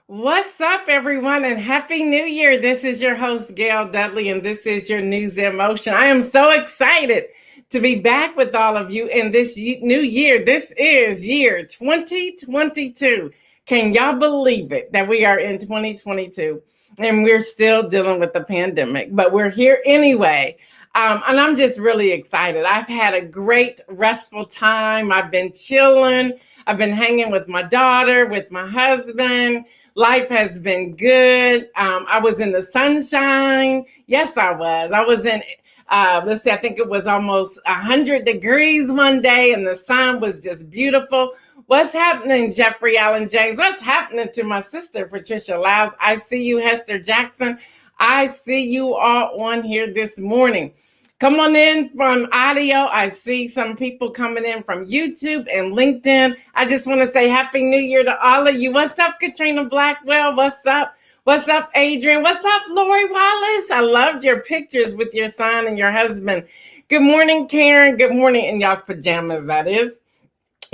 What's up, everyone, and Happy New Year. This is your host, Gail Dudley, and this is your News in Motion. I am so excited to be back with all of you in this new year. This is year 2022. Can y'all believe it that we are in 2022 and we're still dealing with the pandemic, but we're here anyway. And I'm just really excited. I've had a great, restful time. I've been chilling. I've been hanging with my daughter, with my husband. Life has been good. I was in the sunshine. Yes, I was. I was in, let's see, I think it was almost 100 degrees one day, and the sun was just beautiful. What's happening, Jeffrey Allen James? What's happening to my sister, Patricia Lyles? I see you, Hester Jackson. I see you all on here this morning. Come on in from audio. I see some people coming in from YouTube and LinkedIn. I just want to say Happy New Year to all of you. What's up, Katrina Blackwell? What's up? What's up, Adrian? What's up, Lori Wallace? I loved your pictures with your son and your husband. Good morning, Karen. Good morning in y'all's pajamas, that is.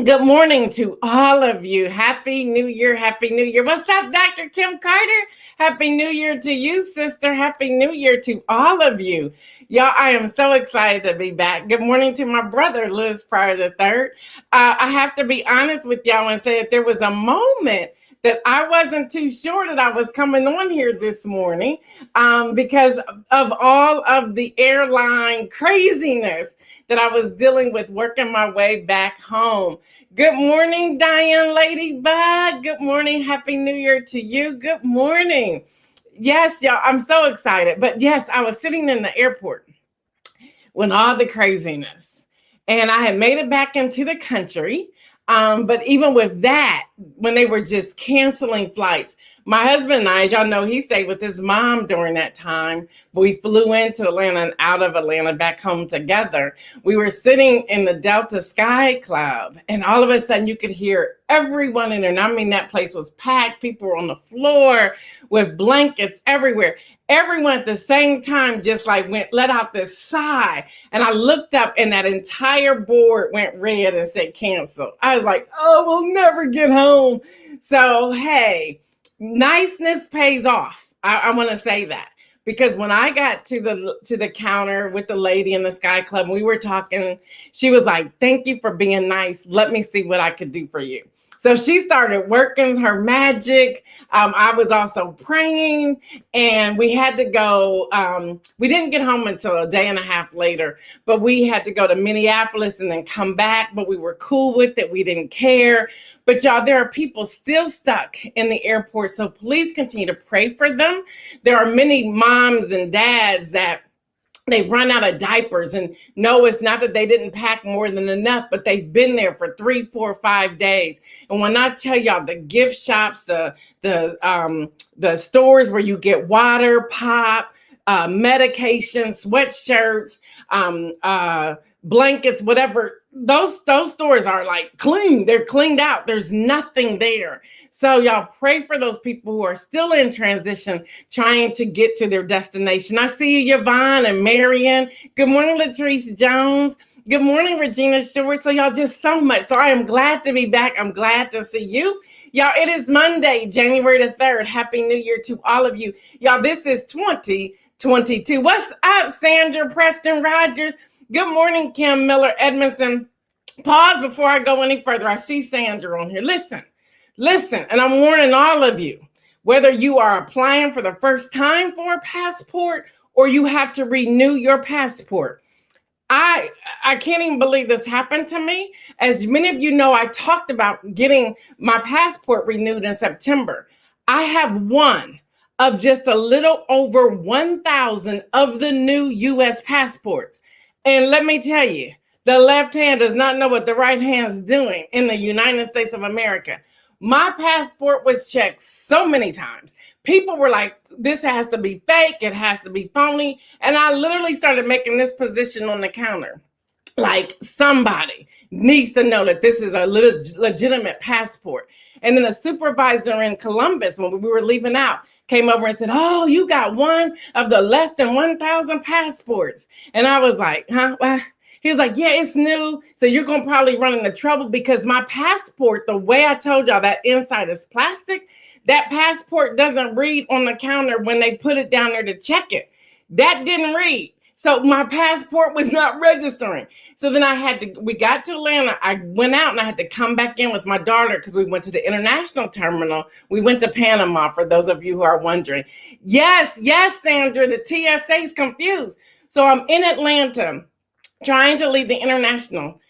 Good morning to all of you. Happy New Year. Happy New Year. What's up, Dr. Kim Carter? Happy New Year to you, sister. Happy New Year to all of you. Y'all, I am so excited to be back. Good morning to my brother, Louis Pryor III. I have to be honest with y'all and say that there was a moment that I wasn't too sure that I was coming on here this morning because of all of the airline craziness that I was dealing with working my way back home. Good morning, Diane Ladybug. Good morning. Happy New Year to you. Good morning. Yes, y'all, I'm so excited. But yes, I was sitting in the airport when all the craziness, and I had made it back into the country. But even with that, when they were just canceling flights, my husband and I, as y'all know, he stayed with his mom during that time. But we flew into Atlanta and out of Atlanta back home together. We were sitting in the Delta Sky Club, and all of a sudden you could hear everyone in there. And I mean, that place was packed. People were on the floor with blankets everywhere. Everyone at the same time just like let out this sigh. And I looked up and that entire board went red and said cancel. I was like, oh, we'll never get home. So, hey, niceness pays off. I want to say that. Because when I got to the counter with the lady in the Sky Club, we were talking, she was like, thank you for being nice. Let me see what I could do for you. So she started working her magic. I was also praying, and we had to go. We didn't get home until a day and a half later, but we had to go to Minneapolis and then come back, but we were cool with it. We didn't care. But y'all, there are people still stuck in the airport, so please continue to pray for them. There are many moms and dads that they've run out of diapers, and no, it's not that they didn't pack more than enough, but they've been there for 3, 4, 5 days. And when I tell y'all, the gift shops, the stores where you get water, pop, medication, sweatshirts, blankets, whatever, those stores are like clean. They're cleaned out. There's nothing there. So y'all pray for those people who are still in transition, trying to get to their destination. I see you, Yvonne and Marion. Good morning, Latrice Jones. Good morning, Regina Short. So y'all, just so much. So I am glad to be back. I'm glad to see you. Y'all, it is Monday, January the 3rd. Happy New Year to all of you. Y'all, this is 2022. What's up, Sandra Preston Rogers? Good morning, Kim Miller Edmondson. Pause before I go any further. I see Sandra on here. Listen, and I'm warning all of you, whether you are applying for the first time for a passport or you have to renew your passport. I can't even believe this happened to me. As many of you know, I talked about getting my passport renewed in September. I have one of just a little over 1,000 of the new U.S. passports. And let me tell you, the left hand does not know what the right hand is doing in the United States of America. My passport was checked so many times. People were like, this has to be fake. It has to be phony. And I literally started making this position on the counter. Like, somebody needs to know that this is a legitimate passport. And then a supervisor in Columbus, when we were leaving out, came over and said, oh, you got one of the less than 1,000 passports. And I was like, huh? Well, He was like, yeah, it's new. So you're going to probably run into trouble because my passport, the way I told y'all that inside is plastic, that passport doesn't read on the counter when they put it down there to check it. That didn't read. So my passport was not registering. So then we got to Atlanta. I went out and I had to come back in with my daughter because we went to the international terminal. We went to Panama, for those of you who are wondering. Yes, Sandra, the TSA is confused. So I'm in Atlanta trying to leave the international.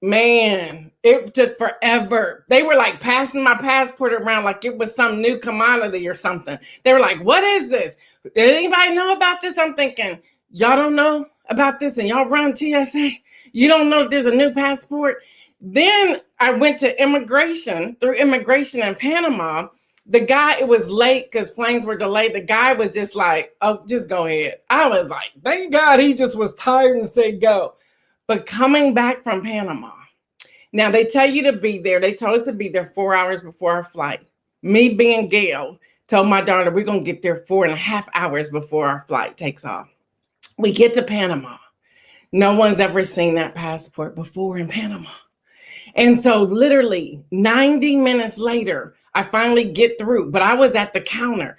Man, it took forever. They were like passing my passport around like it was some new commodity or something. They were like, what is this? Did anybody know about this? I'm thinking, y'all don't know about this and y'all run TSA? You don't know if there's a new passport? Then I went to through immigration in Panama. The guy, it was late because planes were delayed. The guy was just like, oh, just go ahead. I was like, thank God he just was tired and said go. But coming back from Panama, now they tell you to be there. They told us to be there 4 hours before our flight. Me being Gail, told my daughter, we're going to get there 4.5 hours before our flight takes off. We get to Panama. No one's ever seen that passport before in Panama. And so literally 90 minutes later, I finally get through, but I was at the counter.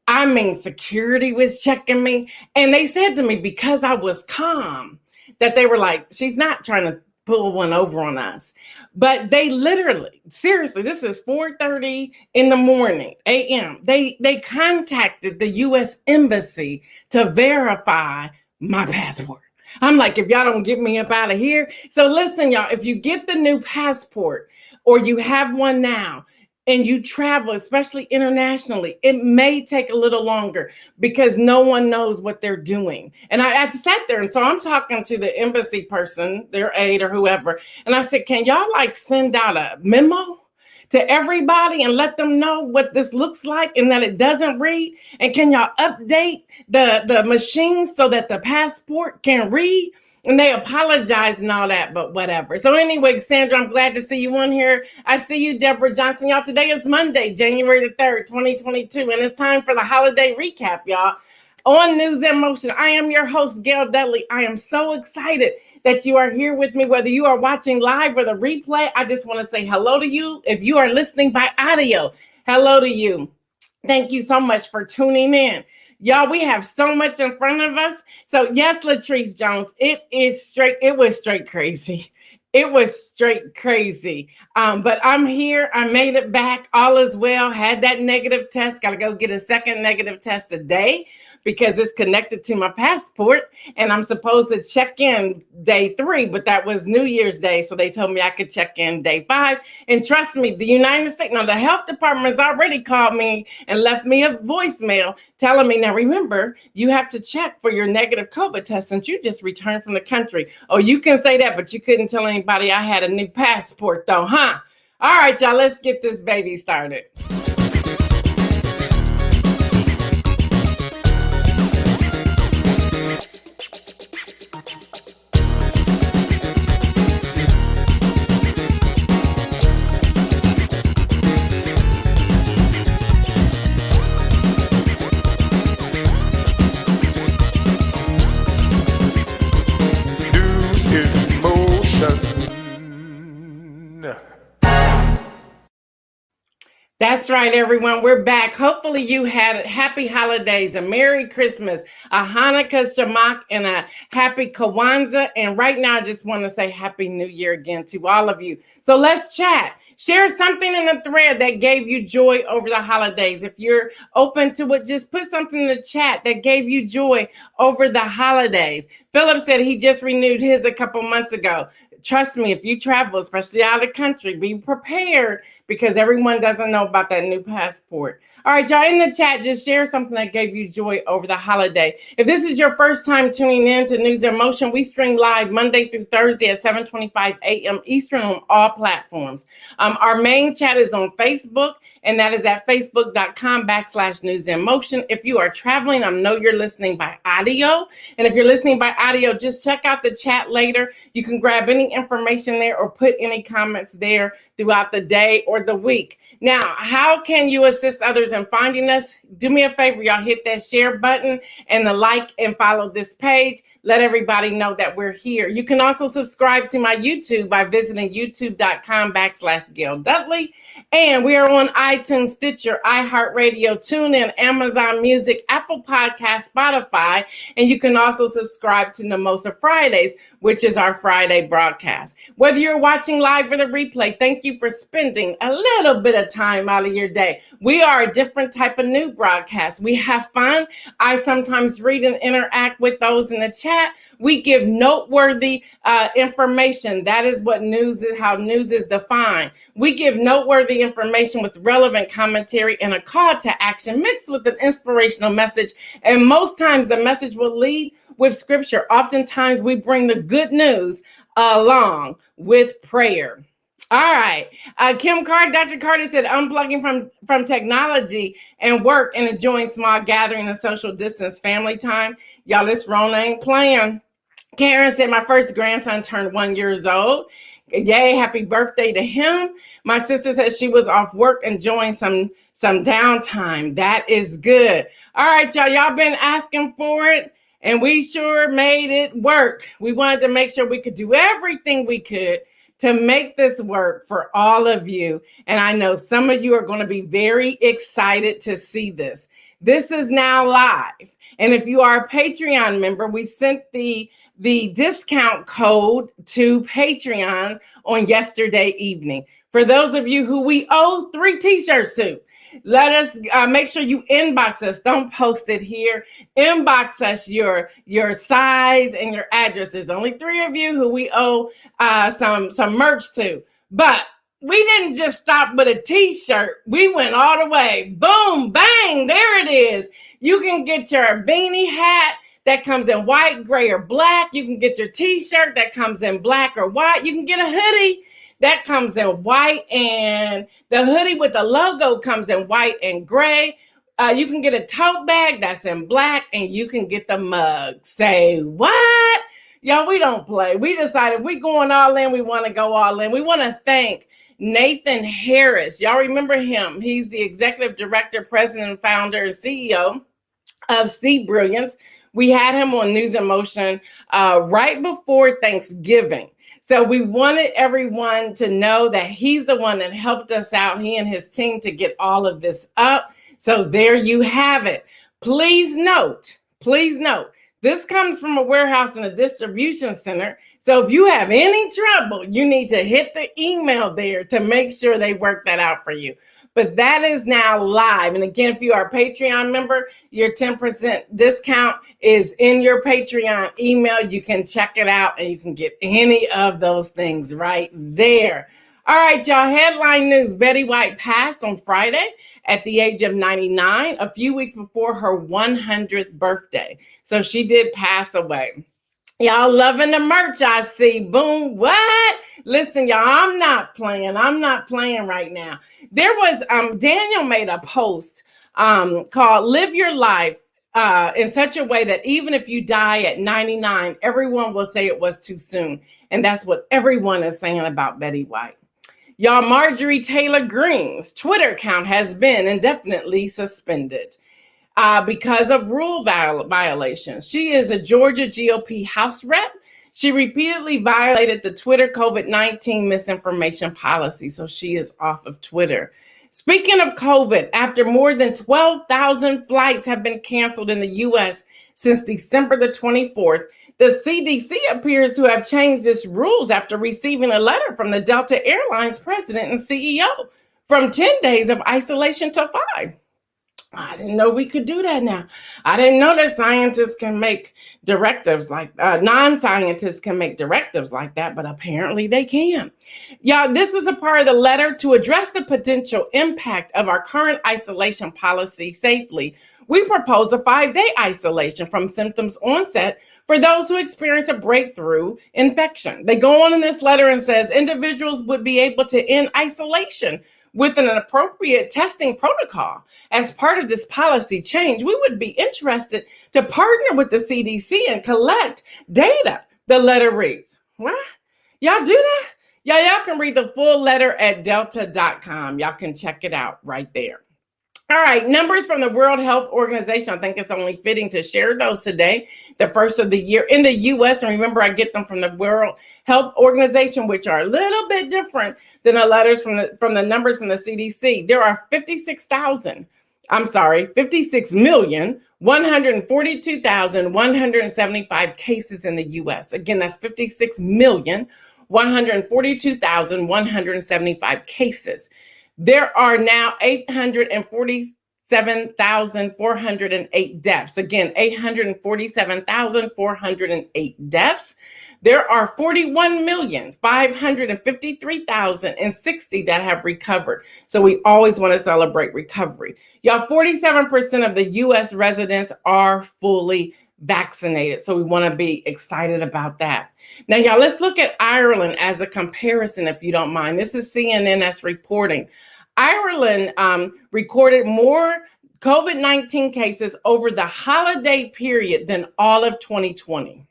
I mean, security was checking me. And they said to me, because I was calm, that they were like, she's not trying to pull one over on us. But they literally, seriously, this is 4:30 in the morning, a.m. They contacted the U.S. Embassy to verify my passport. I'm like, if y'all don't get me up out of here. So listen, y'all, if you get the new passport or you have one now, and you travel, especially internationally, it may take a little longer because no one knows what they're doing. And I sat there, and so I'm talking to the embassy person, their aide or whoever, and I said, can y'all like send out a memo to everybody and let them know what this looks like and that it doesn't read? And can y'all update the machines so that the passport can read? And they apologize and all that, but whatever. So anyway, Sandra, I'm glad to see you on here. I see you, Deborah Johnson. Y'all, today is Monday, January the 3rd, 2022. And it's time for the holiday recap, y'all. On News in Motion, I am your host, Gail Dudley. I am so excited that you are here with me, whether you are watching live or the replay. I just want to say hello to you. If you are listening by audio, hello to you. Thank you so much for tuning in. Y'all, we have so much in front of us. So yes, Latrice Jones, it was straight crazy. It was straight crazy. But I'm here. I made it back. All is well. Had that negative test. Got to go get a second negative test today because it's connected to my passport. And I'm supposed to check in day 3, but that was New Year's Day. So they told me I could check in day 5. And trust me, the United States, now the health department has already called me and left me a voicemail telling me, now remember, you have to check for your negative COVID test since you just returned from the country. Oh, you can say that, but you couldn't tell anybody I had a new passport though, huh? All right, y'all, let's get this baby started. That's right, everyone. We're back. Hopefully you had happy holidays, a Merry Christmas, a Hanukkah Shamak, and a happy Kwanzaa. And right now, I just want to say Happy New Year again to all of you. So let's chat. Share something in the thread that gave you joy over the holidays. If you're open to it, just put something in the chat that gave you joy over the holidays. Philip said he just renewed his a couple months ago. Trust me, if you travel, especially out of the country, be prepared because everyone doesn't know about that new passport. All right, y'all, in the chat, just share something that gave you joy over the holiday. If this is your first time tuning in to News in Motion, we stream live Monday through Thursday at 7:25 a.m. Eastern on all platforms. Our main chat is on Facebook, and that is at facebook.com/News in Motion. If you are traveling, I know you're listening by audio. And if you're listening by audio, just check out the chat later. You can grab any information there or put any comments there throughout the day or the week. Now, how can you assist others in finding us? Do me a favor, y'all hit that share button and the like and follow this page. Let everybody know that we're here. You can also subscribe to my YouTube by visiting youtube.com/Gail Dudley. And we are on iTunes, Stitcher, iHeartRadio, TuneIn, Amazon Music, Apple Podcasts, Spotify. And you can also subscribe to Mimosa Fridays, which is our Friday broadcast. Whether you're watching live or the replay, thank you for spending a little bit of time out of your day. We are a different type of new broadcast. We have fun. I sometimes read and interact with those in the chat. We give noteworthy information. That is what news is, how news is defined. We give noteworthy information with relevant commentary and a call to action mixed with an inspirational message. And most times the message will lead with scripture. Oftentimes we bring the good news along with prayer. All right. Dr. Carter said, unplugging from technology and work and enjoying small gathering and social distance family time. Y'all, this Rona ain't playing. Karen said, my first grandson turned 1 year old. Yay, happy birthday to him. My sister said she was off work enjoying some downtime. That is good. All right, y'all been asking for it, and we sure made it work. We wanted to make sure we could do everything we could to make this work for all of you. And I know some of you are going to be very excited to see this. This is now live. And if you are a Patreon member, we sent the discount code to Patreon on yesterday evening. For those of you who we owe 3 t-shirts to, let us make sure you inbox us. Don't post it here. Inbox us your size and your address. There's only 3 of you who we owe some merch to. But we didn't just stop with a t-shirt. We went all the way. Boom, bang, there it is. You can get your beanie hat that comes in white, gray, or black. You can get your t-shirt that comes in black or white. You can get a hoodie that comes in white, and the hoodie with the logo comes in white and gray. You can get a tote bag that's in black, and you can get the mug. Say what? Y'all, we don't play. We decided we going all in. We want to go all in. We want to thank Nathan Harris. Y'all remember him. He's the executive director, president, founder, and CEO of Sea Brilliance. We had him on News in Motion right before Thanksgiving. So we wanted everyone to know that he's the one that helped us out, he and his team, to get all of this up. So there you have it. Please note, this comes from a warehouse and a distribution center. So if you have any trouble, you need to hit the email there to make sure they work that out for you. But that is now live. And again, if you are a Patreon member, your 10% discount is in your Patreon email. You can check it out and you can get any of those things right there. All right, y'all, headline news. Betty White passed on Friday at the age of 99, a few weeks before her 100th birthday. So she did pass away. Y'all loving the merch, I see. Boom. What? Listen, y'all, I'm not playing right now. There was, Daniel made a post called Live Your Life in such a way that even if you die at 99, everyone will say it was too soon. And that's what everyone is saying about Betty White. Y'all, Marjorie Taylor Greene's Twitter account has been indefinitely suspended because of rule violations. She is a Georgia GOP House rep. She repeatedly violated the Twitter COVID-19 misinformation policy, so she is off of Twitter. Speaking of COVID, after more than 12,000 flights have been canceled in the U.S. since December the 24th, the CDC appears to have changed its rules after receiving a letter from the Delta Airlines president and CEO from 10 days of isolation to 5. I didn't know we could do that now. I didn't know that scientists can make directives like non-scientists can make directives like that, but apparently they can. Y'all, this is a part of the letter to address the potential impact of our current isolation policy safely. We propose a 5-day isolation from symptoms onset for those who experience a breakthrough infection. They go on in this letter and says individuals would be able to end isolation with an appropriate testing protocol. As part of this policy change, we would be interested to partner with the CDC and collect data, the letter reads. What? Y'all do that? Y'all can read the full letter at delta.com. Y'all can check it out right there. All right, numbers from the World Health Organization. I think it's only fitting to share those today, the first of the year in the U.S. And remember, I get them from the World Health Organization, which are a little bit different than the letters from the numbers from the CDC. There are 56,142,175 cases in the U.S. Again, that's 56,142,175 cases. There are now 847,408 deaths. Again, 847,408 deaths. There are 41,553,060 that have recovered. So we always want to celebrate recovery. Y'all, 47% of the U.S. residents are fully vaccinated. So we want to be excited about that. Now, y'all, let's look at Ireland as a comparison, if you don't mind. This is CNN that's reporting. Ireland recorded more COVID-19 cases over the holiday period than all of 2020.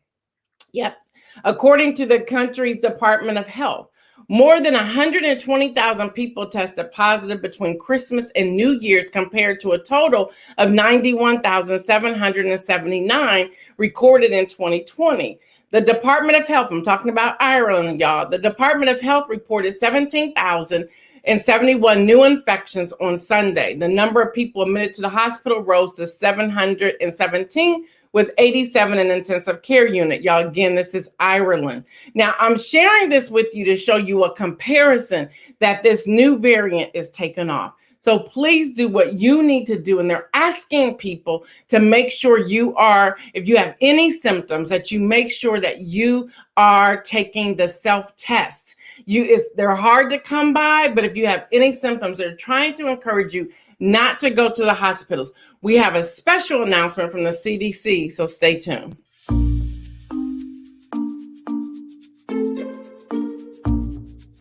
Yep. According to the country's Department of Health, more than 120,000 people tested positive between Christmas and New Year's compared to a total of 91,779 recorded in 2020. The Department of Health, I'm talking about Ireland, y'all. The Department of Health reported 17,071 new infections on Sunday. The number of people admitted to the hospital rose to 717, with 87 in intensive care unit. Y'all, again, this is Ireland. Now, I'm sharing this with you to show you a comparison that this new variant is taking off. So please do what you need to do. And they're asking people to make sure you are, if you have any symptoms, that you make sure that you are taking the self-test. They're hard to come by, but if you have any symptoms, they're trying to encourage you not to go to the hospitals. We have a special announcement from the CDC, so stay tuned.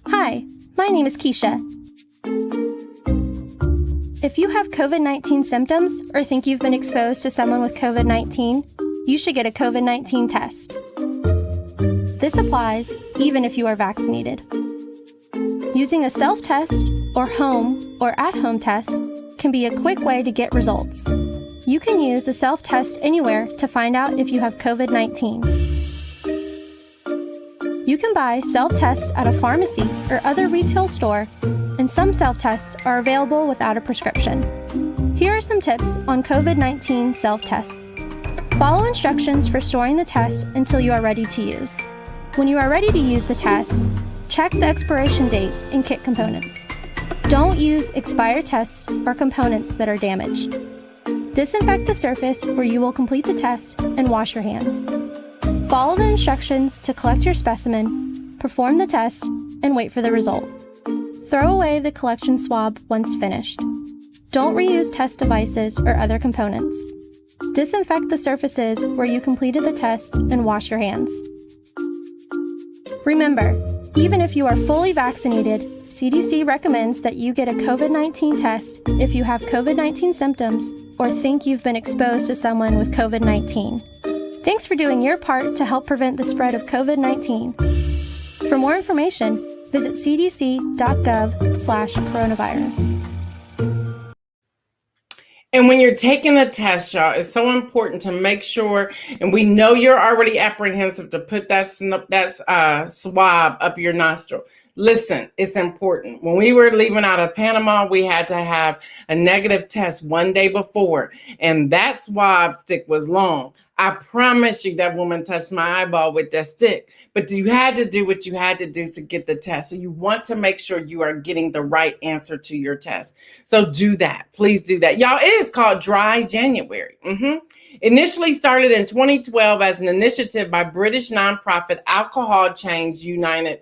Hi, my name is Keisha. If you have COVID-19 symptoms or think you've been exposed to someone with COVID-19, you should get a COVID-19 test. This applies even if you are vaccinated. Using a self-test or home or at-home test can be a quick way to get results. You can use the self-test anywhere to find out if you have COVID-19. You can buy self-tests at a pharmacy or other retail store, and some self-tests are available without a prescription. Here are some tips on COVID-19 self-tests. Follow instructions for storing the test until you are ready to use. When you are ready to use the test, check the expiration date and kit components. Don't use expired tests or components that are damaged. Disinfect the surface where you will complete the test and wash your hands. Follow the instructions to collect your specimen, perform the test, and wait for the result. Throw away the collection swab once finished. Don't reuse test devices or other components. Disinfect the surfaces where you completed the test and wash your hands. Remember, even if you are fully vaccinated, CDC recommends that you get a COVID-19 test if you have COVID-19 symptoms or think you've been exposed to someone with COVID-19. Thanks for doing your part to help prevent the spread of COVID-19. For more information, visit cdc.gov/coronavirus. And when you're taking the test, y'all, it's so important to make sure, and we know you're already apprehensive to put that swab up your nostril. Listen, it's important. When we were leaving out of Panama, we had to have a negative test one day before, and that swab stick was long. I promise you that woman touched my eyeball with that stick, but you had to do what you had to do to get the test. So you want to make sure you are getting the right answer to your test. So do that. Please do that. Y'all, it is called Dry January. Initially started in 2012 as an initiative by British nonprofit Alcohol Change United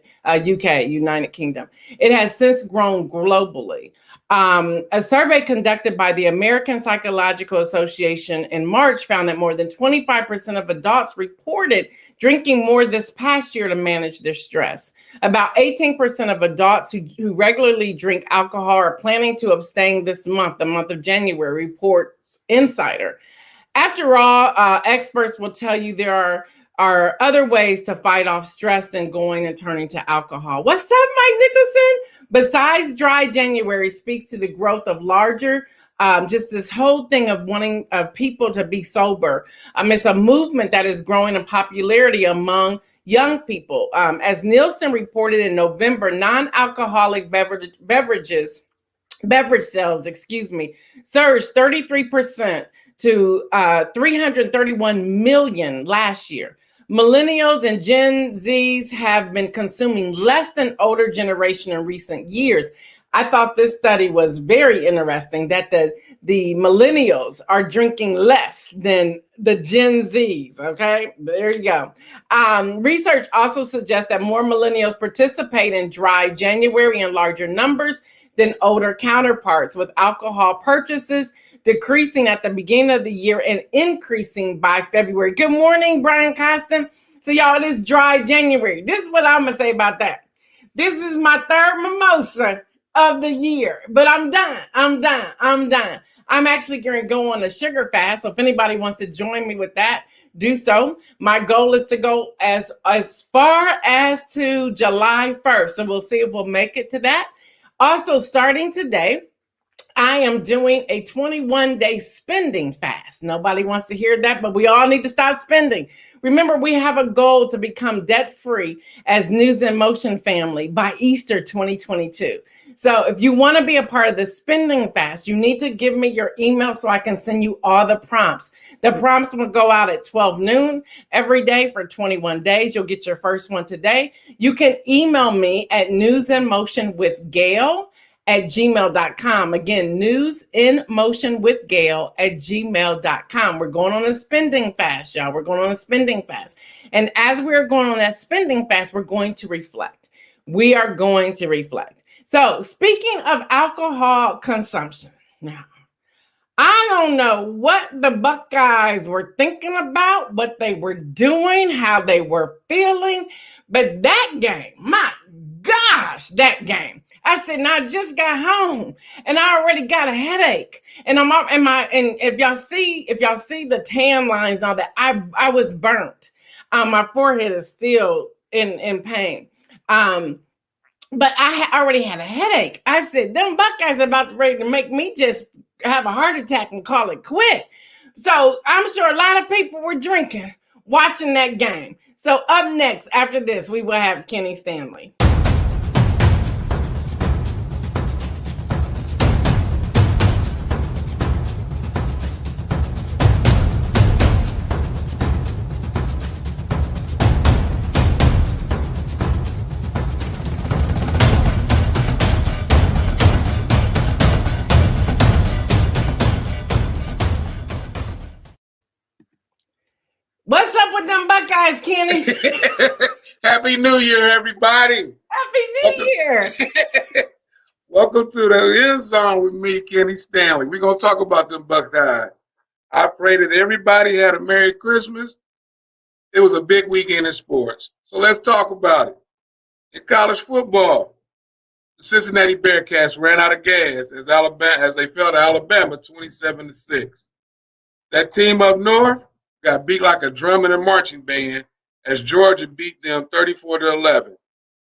Kingdom. It has since grown globally. A survey conducted by the American Psychological Association in March found that more than 25% of adults reported drinking more this past year to manage their stress. About 18% of adults who regularly drink alcohol are planning to abstain this month, the month of January, reports Insider. After all, experts will tell you there are other ways to fight off stress than going and turning to alcohol. What's up, Mike Nicholson? Besides dry January speaks to the growth of larger, just this whole thing of wanting people to be sober. It's a movement that is growing in popularity among young people. As Nielsen reported in November, non-alcoholic beverage sales, surged 33% to 331 million last year. Millennials and Gen Zs have been consuming less than older generation in recent years. I thought this study was very interesting that the millennials are drinking less than the Gen Zs. Okay, there you go. Research also suggests that more millennials participate in dry January in larger numbers than older counterparts, with alcohol purchases decreasing at the beginning of the year and increasing by February. Good morning, Brian Costin. So y'all, it is dry January. This is what I'm gonna say about that. This is my third mimosa of the year, but I'm done. I'm actually gonna go on a sugar fast. So if anybody wants to join me with that, do so. My goal is to go as far as to July 1st. So we'll see if we'll make it to that. Also, starting today, I am doing a 21-day spending fast. Nobody wants to hear that, but we all need to stop spending. Remember, we have a goal to become debt-free as News in Motion family by Easter 2022. So if you want to be a part of the spending fast, you need to give me your email so I can send you all the prompts. The prompts will go out at 12 noon every day for 21 days. You'll get your first one today. You can email me at newsinmotionwithgail@gmail.com. Again, newsinmotionwithgail@gmail.com. We're going on a spending fast, y'all. We're going on a spending fast. And as we're going on that spending fast, we're going to reflect. We are going to reflect. So speaking of alcohol consumption, now, I don't know what the Buckeyes were thinking about, what they were doing, how they were feeling, but that game, my gosh, that game. I said, now I just got home and I already got a headache. And and if y'all see the tan lines now that I was burnt. My forehead is still in pain. But I already had a headache. I said, them Buckeyes about ready to make me just have a heart attack and call it quit. So I'm sure a lot of people were drinking, watching that game. So up next, after this, we will have Kenny Stanley. What's up with them Buckeyes, Kenny? Happy New Year, everybody. Happy New Year. Welcome to the End Zone with me, Kenny Stanley. We're going to talk about them Buckeyes. I pray that everybody had a Merry Christmas. It was a big weekend in sports. So let's talk about it. In college football, the Cincinnati Bearcats ran out of gas as they fell to Alabama 27-6. That team up north got beat like a drum and a marching band as Georgia beat them 34-11.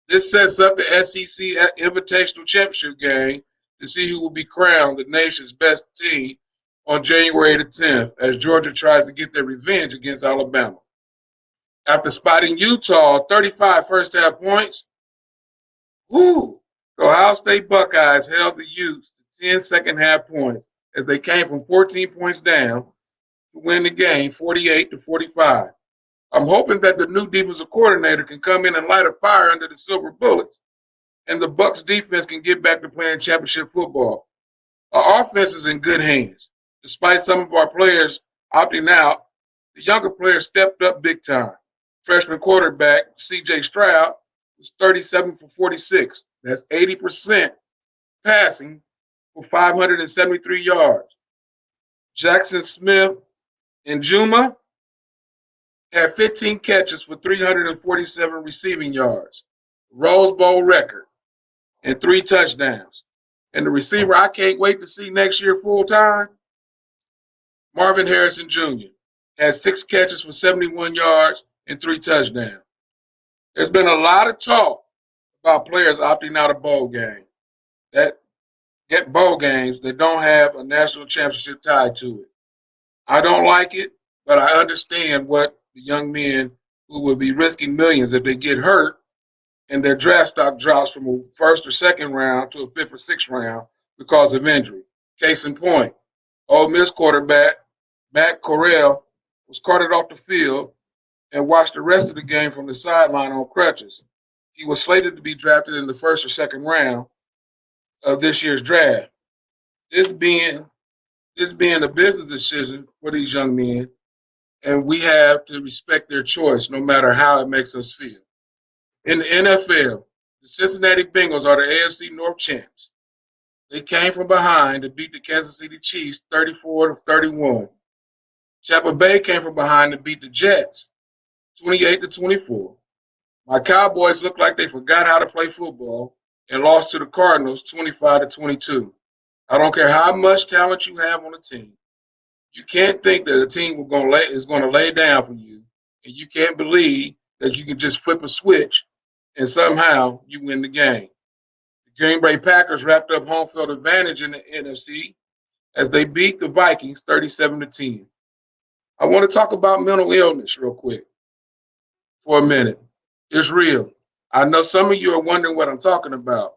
This sets up the SEC Invitational Championship game to see who will be crowned the nation's best team on January the 10th as Georgia tries to get their revenge against Alabama. After spotting Utah 35 first-half points, the Ohio State Buckeyes held the Utes to 10 second-half points as they came from 14 points down to win the game 48-45. I'm hoping that the new defensive coordinator can come in and light a fire under the Silver Bullets, and the Bucs defense can get back to playing championship football. Our offense is in good hands. Despite some of our players opting out, the younger players stepped up big time. Freshman quarterback C.J. Stroud was 37 for 46. That's 80% passing for 573 yards. Jackson Smith and Juma had 15 catches for 347 receiving yards, Rose Bowl record, and 3 touchdowns. And the receiver I can't wait to see next year full time, Marvin Harrison Jr., had 6 catches for 71 yards and 3 touchdowns. There's been a lot of talk about players opting out of bowl games that get bowl games that don't have a national championship tied to it. I don't like it, but I understand what the young men who will be risking millions if they get hurt and their draft stock drops from a first or second round to a fifth or sixth round because of injury. Case in point, Ole Miss quarterback Matt Corral was carted off the field and watched the rest of the game from the sideline on crutches. He was slated to be drafted in the first or second round of this year's draft. This being a business decision for these young men, and we have to respect their choice no matter how it makes us feel. In the NFL, the Cincinnati Bengals are the AFC North champs. They came from behind to beat the Kansas City Chiefs 34-31. Tampa Bay came from behind to beat the Jets 28-24. My Cowboys look like they forgot how to play football and lost to the Cardinals 25-22. I don't care how much talent you have on the team. You can't think that a team is going to lay down for you, and you can't believe that you can just flip a switch and somehow you win the game. The Green Bay Packers wrapped up home field advantage in the NFC as they beat the Vikings 37-10. I want to talk about mental illness real quick for a minute. It's real. I know some of you are wondering what I'm talking about.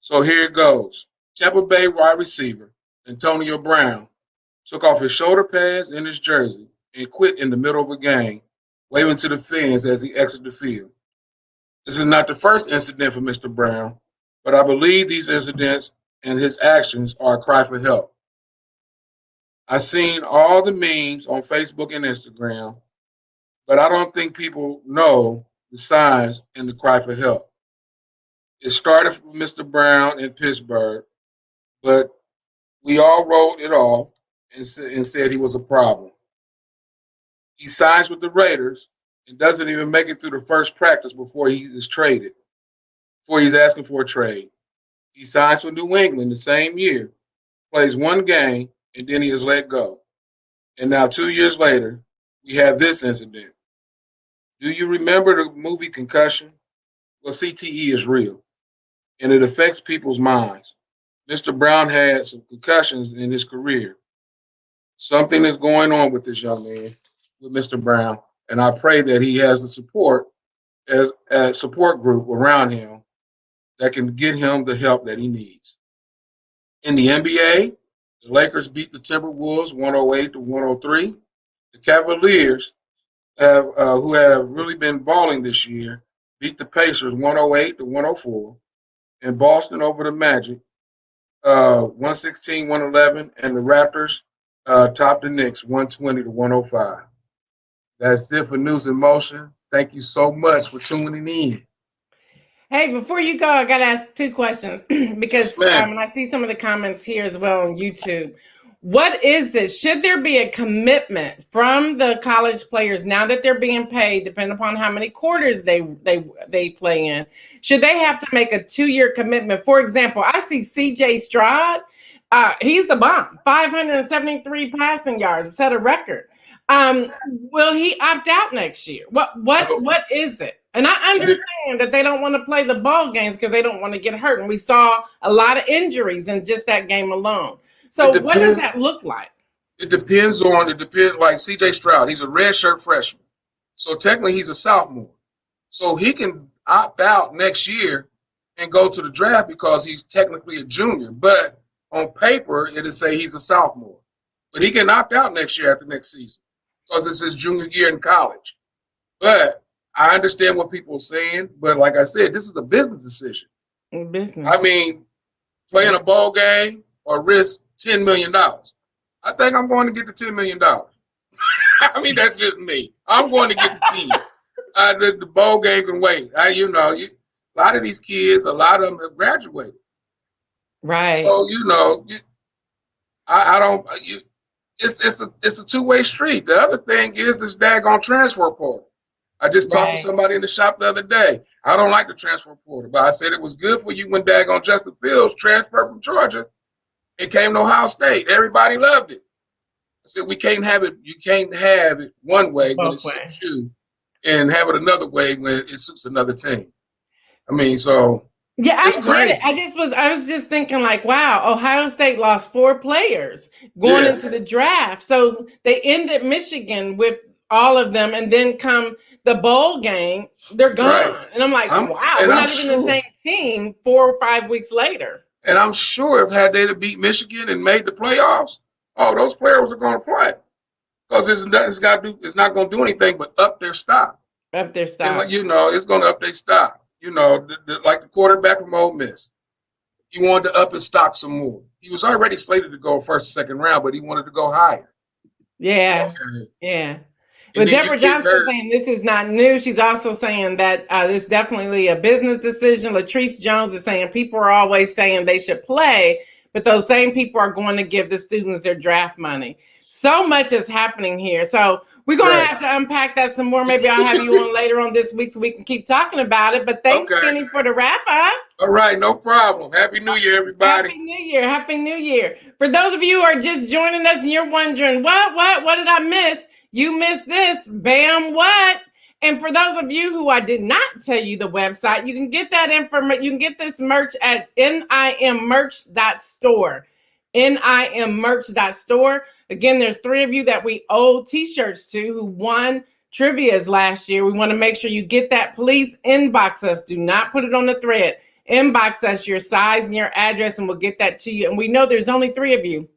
So here it goes. Tampa Bay wide receiver Antonio Brown took off his shoulder pads and his jersey and quit in the middle of a game, waving to the fans as he exited the field. This is not the first incident for Mr. Brown, but I believe these incidents and his actions are a cry for help. I've seen all the memes on Facebook and Instagram, but I don't think people know the signs and the cry for help. It started from Mr. Brown in Pittsburgh, but we all wrote it off and said he was a problem. He signs with the Raiders and doesn't even make it through the first practice before he is traded, before he's asking for a trade. He signs for New England the same year, plays one game, and then he is let go. And now 2 years later, we have this incident. Do you remember the movie Concussion? Well, CTE is real, and it affects people's minds. Mr. Brown had some concussions in his career. Something is going on with this young man, with Mr. Brown, and I pray that he has the support as a support group around him that can get him the help that he needs. In the NBA, the Lakers beat the Timberwolves 108-103. The Cavaliers, who have really been balling this year, beat the Pacers 108-104. And Boston over the Magic 116-111. And the Raptors topped the Knicks 120-105. That's it for News in Motion. Thank you so much for tuning in. Hey, before you go, I got to ask 2 questions because I see some of the comments here as well on YouTube. What is it? Should there be a commitment from the college players now that they're being paid, depending upon how many quarters they play in? Should they have to make a 2-year commitment? For example, I see C.J. Stroud. He's the bomb. 573 passing yards, set a record. Will he opt out next year? What is it? And I understand that they don't want to play the ball games because they don't want to get hurt. And we saw a lot of injuries in just that game alone. So what does that look like? It depends, like C.J. Stroud. He's a redshirt freshman. So technically he's a sophomore. So he can opt out next year and go to the draft because he's technically a junior. But on paper, it'll say he's a sophomore. But he can opt out next year after next season because it's his junior year in college. But I understand what people are saying, but like I said, this is a business decision. Business. I mean, playing a ball game or risk $10 million. I think I'm going to get the $10 million. I mean, that's just me. I'm going to get the 10. The ball game can wait. A lot of these kids, a lot of them have graduated. Right. So, I don't. It's a two-way street. The other thing is this daggone transfer portal. I just talked to somebody in the shop the other day. I don't like the transfer portal, but I said it was good for you when daggone Justin Fields transferred from Georgia and came to Ohio State. Everybody loved it. I said we can't have it. You can't have it one way when it suits you and have it another way when it suits another team. I mean, so Yeah, it's I get it. crazy. I was just thinking like, wow, Ohio State lost 4 players going Yeah, into the draft. So they ended Michigan with all of them, and then come the bowl game, they're right. gone. And I'm like, wow, we're I'm not even the sure, same team 4 or 5 weeks later. and I'm sure if had they beat Michigan and made the playoffs, oh, those players are going to play because it's not going to do anything but up their stock. Up their And stock. it's going to up their stock. Like the quarterback from Ole Miss, he wanted to up his stock some more. He was already slated to go first, second round, but he wanted to go higher. Yeah. Okay. Yeah. And But then you Deborah get Johnson hurt. saying this is not new. She's also saying that this is definitely a business decision. Latrice Jones is saying people are always saying they should play, but those same people are going to give the students their draft money. So much is happening here. So we're going to have to unpack that some more. Maybe I'll have you on later on this week so we can keep talking about it. But thanks, Okay. Kenny, for the wrap up. All right, no problem. Happy New Year, everybody. Happy New Year. Happy New Year. For those of you who are just joining us and you're wondering, what did I miss? You missed this. Bam, what? And for those of you who I did not tell you the website, you can get that information. You can get this merch at nimmerch.store. nimmerch.store. Again, there's 3 of you that we owe t-shirts to who won trivias last year. We want to make sure you get that. Please inbox us. Do not put it on the thread. Inbox us your size and your address, and we'll get that to you. And we know there's only 3 of you.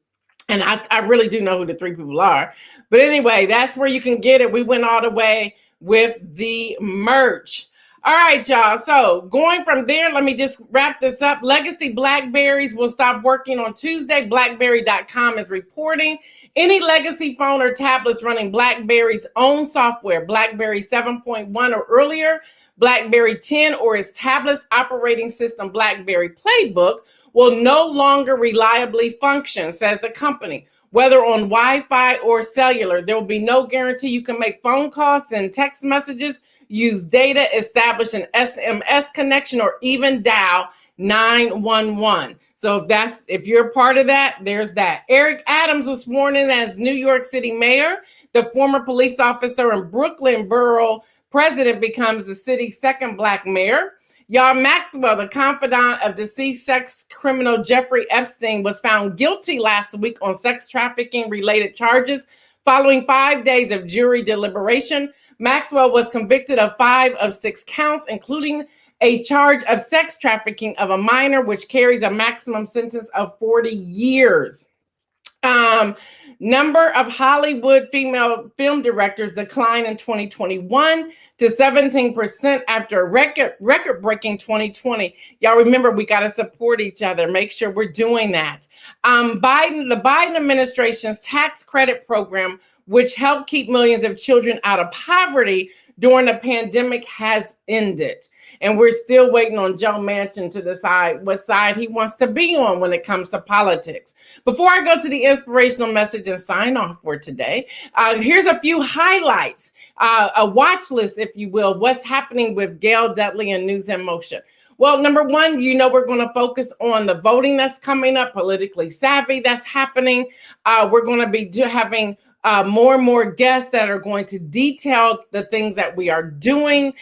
And I really do know who the 3 people are. But anyway, that's where you can get it. We went all the way with the merch. All right, y'all. So going from there, let me just wrap this up. Legacy Blackberries will stop working on Tuesday. Blackberry.com is reporting any legacy phone or tablets running BlackBerry's own software, BlackBerry 7.1 or earlier, BlackBerry 10 or its tablet's operating system, BlackBerry Playbook, will no longer reliably function, says the company. Whether on Wi-Fi or cellular, there will be no guarantee you can make phone calls, send text messages, use data, establish an SMS connection, or even dial 911. So if you're a part of that, there's that. Eric Adams was sworn in as New York City mayor. The former police officer and Brooklyn borough president becomes the city's second Black mayor. Y'all, Maxwell, the confidant of deceased sex criminal Jeffrey Epstein, was found guilty last week on sex trafficking related charges. Following 5 days of jury deliberation, Maxwell was convicted of 5 of 6 counts, including a charge of sex trafficking of a minor, which carries a maximum sentence of 40 years. Number of Hollywood female film directors declined in 2021 to 17% after a record-breaking 2020. Y'all remember, we got to support each other. Make sure we're doing that. The Biden administration's tax credit program, which helped keep millions of children out of poverty during the pandemic, has ended. And we're still waiting on Joe Manchin to decide what side he wants to be on when it comes to politics. Before I go to the inspirational message and sign off for today, here's a few highlights, a watch list, if you will, what's happening with Gail Dudley and News in Motion. Well, number one, we're going to focus on the voting that's coming up, politically savvy that's happening. We're going to be having more and more guests that are going to detail the things that we are doing.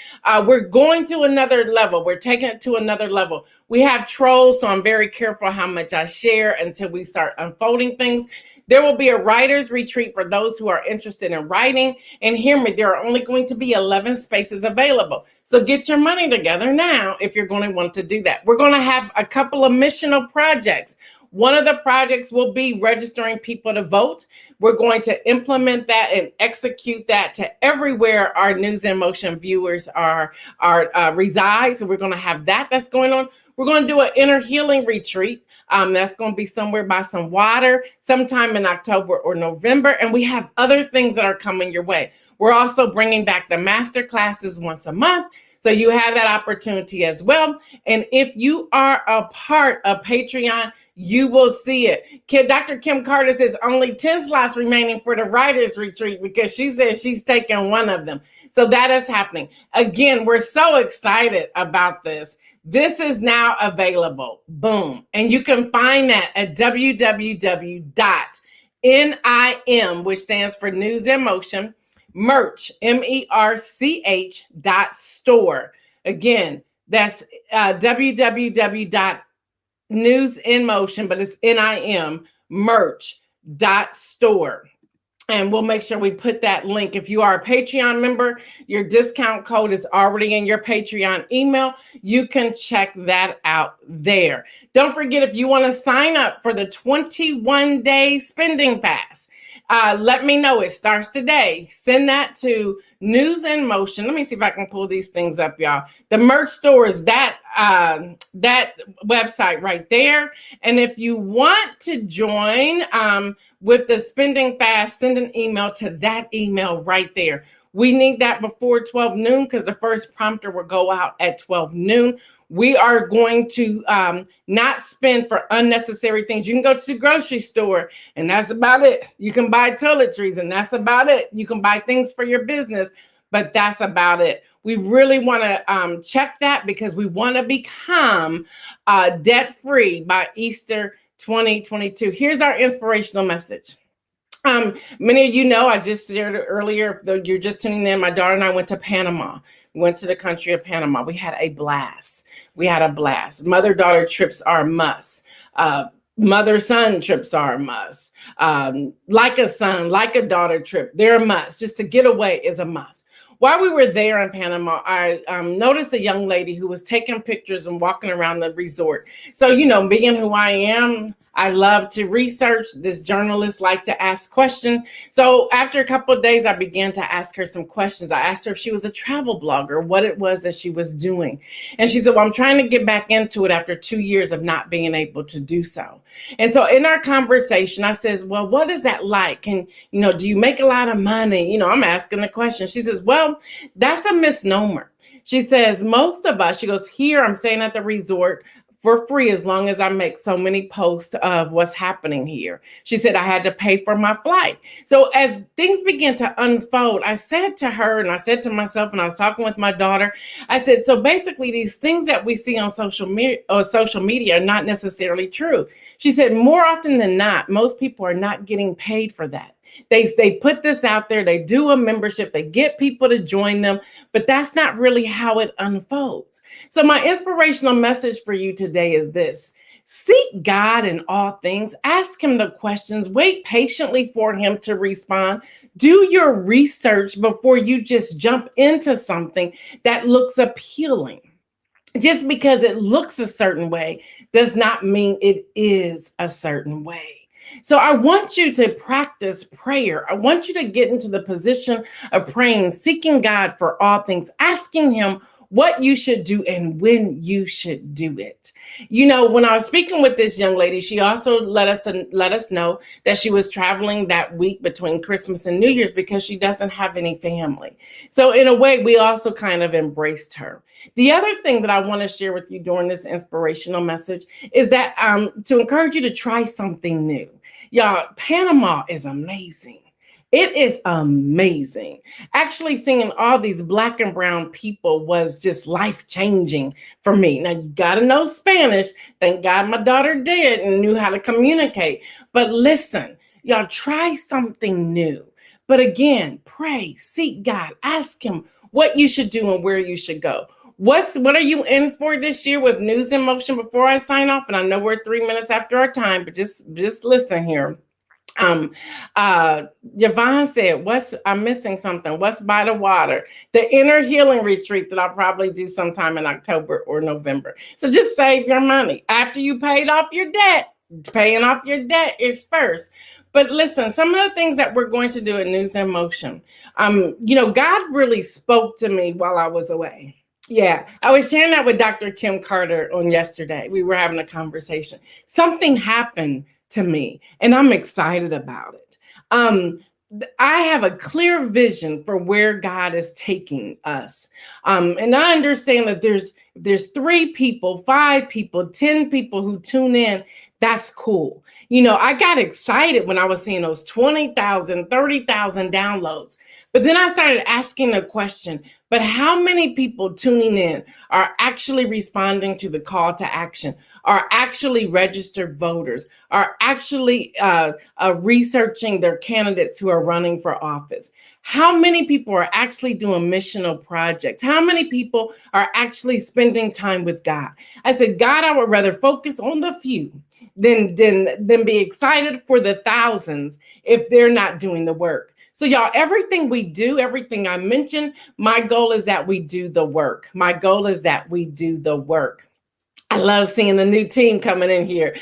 We're going to another level. We're taking it to another level. We have trolls, so I'm very careful how much I share until we start unfolding things. There will be a writer's retreat for those who are interested in writing. And hear me, there are only going to be 11 spaces available. So get your money together now if you're going to want to do that. We're going to have a couple of missional projects. One of the projects will be registering people to vote. We're going to implement that and execute that to everywhere our News in Motion viewers reside. So we're going to have that's going on. We're going to do an inner healing retreat. That's going to be somewhere by some water sometime in October or November. And we have other things that are coming your way. We're also bringing back the master classes once a month. So you have that opportunity as well. And if you are a part of Patreon, you will see it. Dr. Kim Carter says only 10 slots remaining for the writer's retreat because she says she's taking one of them. So that is happening. Again, we're so excited about this. This is now available. Boom. And you can find that at www.NIM, which stands for News in Motion, merch, MERCH.store. Again, that's www.newsinmotion, but it's NIM, merch.store. And we'll make sure we put that link. If you are a Patreon member, your discount code is already in your Patreon email. You can check that out there. Don't forget, if you want to sign up for the 21-day spending fast, let me know. It starts today. Send that to News in Motion. Let me see if I can pull these things up, y'all. The merch store is that website right there. And if you want to join with the spending fast, send an email to that email right there. We need that before 12 noon because the first prompter will go out at 12 noon. We are going to not spend for unnecessary things. You can go to the grocery store and that's about it. You can buy toiletries and that's about it. You can buy things for your business, but that's about it. We really want to check that because we want to become debt-free by Easter 2022. Here's our inspirational message. Many of you know, I just shared it earlier, though you're just tuning in, my daughter and I went to Panama. We went to the country of Panama. We had a blast. Mother-daughter trips are a must. Mother-son trips are a must. Like a son, like a daughter trip, they're a must. Just to get away is a must. While we were there in Panama, I noticed a young lady who was taking pictures and walking around the resort. So, you know, being who I am, I love to research. This journalist like to ask questions. So after a couple of days, I began to ask her some questions. I asked her if she was a travel blogger, what it was that she was doing. And she said, well, I'm trying to get back into it after 2 years of not being able to do so. And so in our conversation, I says, well, what is that like? Do you make a lot of money? I'm asking the question. She says, well, that's a misnomer. She says, most of us, she goes, here, I'm staying at the resort for free as long as I make so many posts of what's happening here. She said, I had to pay for my flight. So as things began to unfold, I said to her and I said to myself, and I was talking with my daughter, I said, so basically these things that we see on social media are not necessarily true. She said, more often than not, most people are not getting paid for that. They put this out there, they do a membership, they get people to join them, but that's not really how it unfolds. So my inspirational message for you today is this: seek God in all things, ask him the questions, wait patiently for him to respond, do your research before you just jump into something that looks appealing. Just because it looks a certain way does not mean it is a certain way. So I want you to practice prayer. I want you to get into the position of praying, seeking God for all things, asking him what you should do and when you should do it. When I was speaking with this young lady, she also let us know that she was traveling that week between Christmas and New Year's because she doesn't have any family. So in a way, we also kind of embraced her. The other thing that I want to share with you during this inspirational message is that to encourage you to try something new. Y'all, Panama is amazing. It is amazing. Actually, seeing all these Black and brown people was just life-changing for me. Now, you got to know Spanish. Thank God my daughter did and knew how to communicate. But listen, y'all, try something new. But again, pray, seek God, ask him what you should do and where you should go. What are you in for this year with News in Motion before I sign off? And I know we're 3 minutes after our time, but just listen here. Yvonne said, I'm missing something. What's by the water? The inner healing retreat that I'll probably do sometime in October or November. So just save your money after you paid off your debt. Paying off your debt is first. But listen, some of the things that we're going to do at News in Motion, God really spoke to me while I was away. Yeah, I was sharing that with Dr. Kim Carter on yesterday. We were having a conversation. Something happened to me, and I'm excited about it. I have a clear vision for where God is taking us. And I understand that there's 3 people, 5 people, 10 people who tune in That's cool. I got excited when I was seeing those 20,000, 30,000 downloads. But then I started asking the question, but how many people tuning in are actually responding to the call to action, are actually registered voters, are actually researching their candidates who are running for office? How many people are actually doing missional projects? How many people are actually spending time with God? I said, God, I would rather focus on the few than be excited for the thousands if they're not doing the work. So y'all, everything we do, everything I mentioned, my goal is that we do the work. My goal is that we do the work. I love seeing the new team coming in here.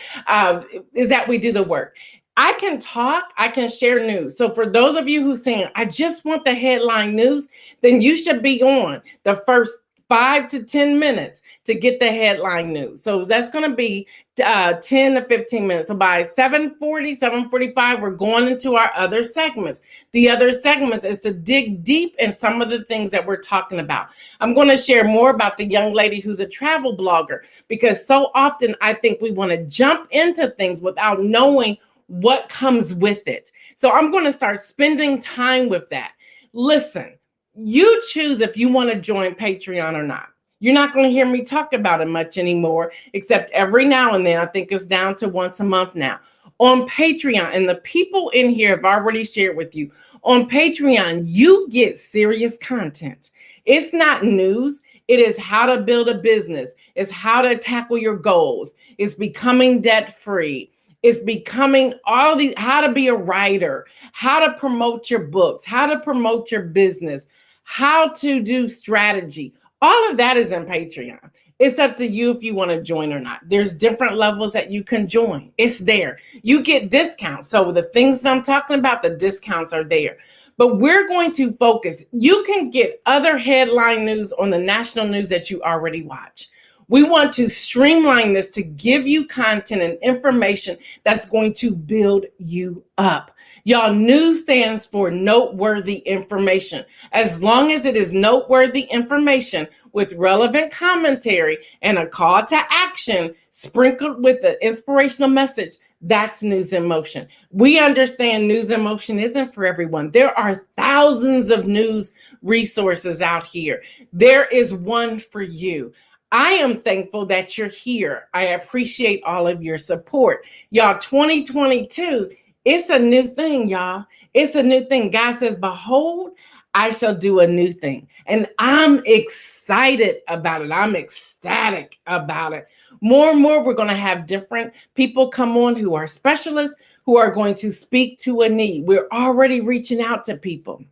Is that we do the work. I can talk, I can share news. So for those of you who saying, I just want the headline news, then you should be on the first 5 to 10 minutes to get the headline news. So that's going to be 10 to 15 minutes. So by 7:40, 7:45, we're going into our other segments. The other segments is to dig deep in some of the things that we're talking about. I'm going to share more about the young lady who's a travel blogger, because so often I think we want to jump into things without knowing what comes with it. So I'm going to start spending time with that. Listen, you choose if you want to join Patreon or not. You're not going to hear me talk about it much anymore, except every now and then. I think it's down to once a month now. On Patreon, and the people in here have already shared with you, on Patreon, you get serious content. It's not news. It is how to build a business. It's how to tackle your goals. It's becoming debt-free. It's becoming all these, how to be a writer, how to promote your books, how to promote your business, how to do strategy. All of that is in Patreon. It's up to you if you want to join or not. There's different levels that you can join. It's there. You get discounts. So the things I'm talking about, the discounts are there. But we're going to focus. You can get other headline news on the national news that you already watch. We want to streamline this to give you content and information that's going to build you up. Y'all, news stands for noteworthy information. As long as it is noteworthy information with relevant commentary and a call to action sprinkled with the inspirational message, that's news in motion. We understand news in motion isn't for everyone. There are thousands of news resources out here. There is one for you. I am thankful that you're here. I appreciate all of your support. Y'all, 2022, it's a new thing, y'all. It's a new thing. God says, behold, I shall do a new thing. And I'm excited about it. I'm ecstatic about it. More and more, we're going to have different people come on who are specialists, who are going to speak to a need. We're already reaching out to people.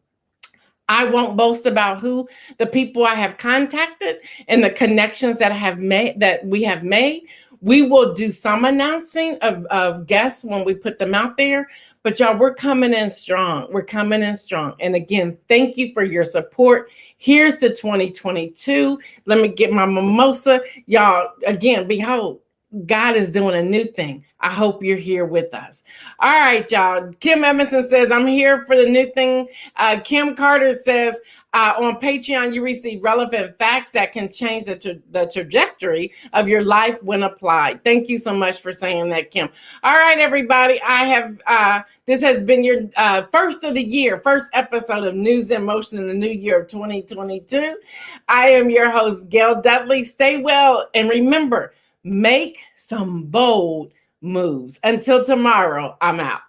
I won't boast about who the people I have contacted and the connections that we have made. We will do some announcing of guests when we put them out there. But y'all, we're coming in strong. We're coming in strong. And again, thank you for your support. Here's the 2022. Let me get my mimosa. Y'all, again, behold, God is doing a new thing. I hope you're here with us. All right, y'all. Kim Emerson says, I'm here for the new thing. Kim Carter says, on Patreon, you receive relevant facts that can change the trajectory of your life when applied. Thank you so much for saying that, Kim. All right, everybody. This has been your first of the year, first episode of News in Motion in the new year of 2022. I am your host, Gail Dudley. Stay well. And remember, make some bold moves. Until tomorrow, I'm out.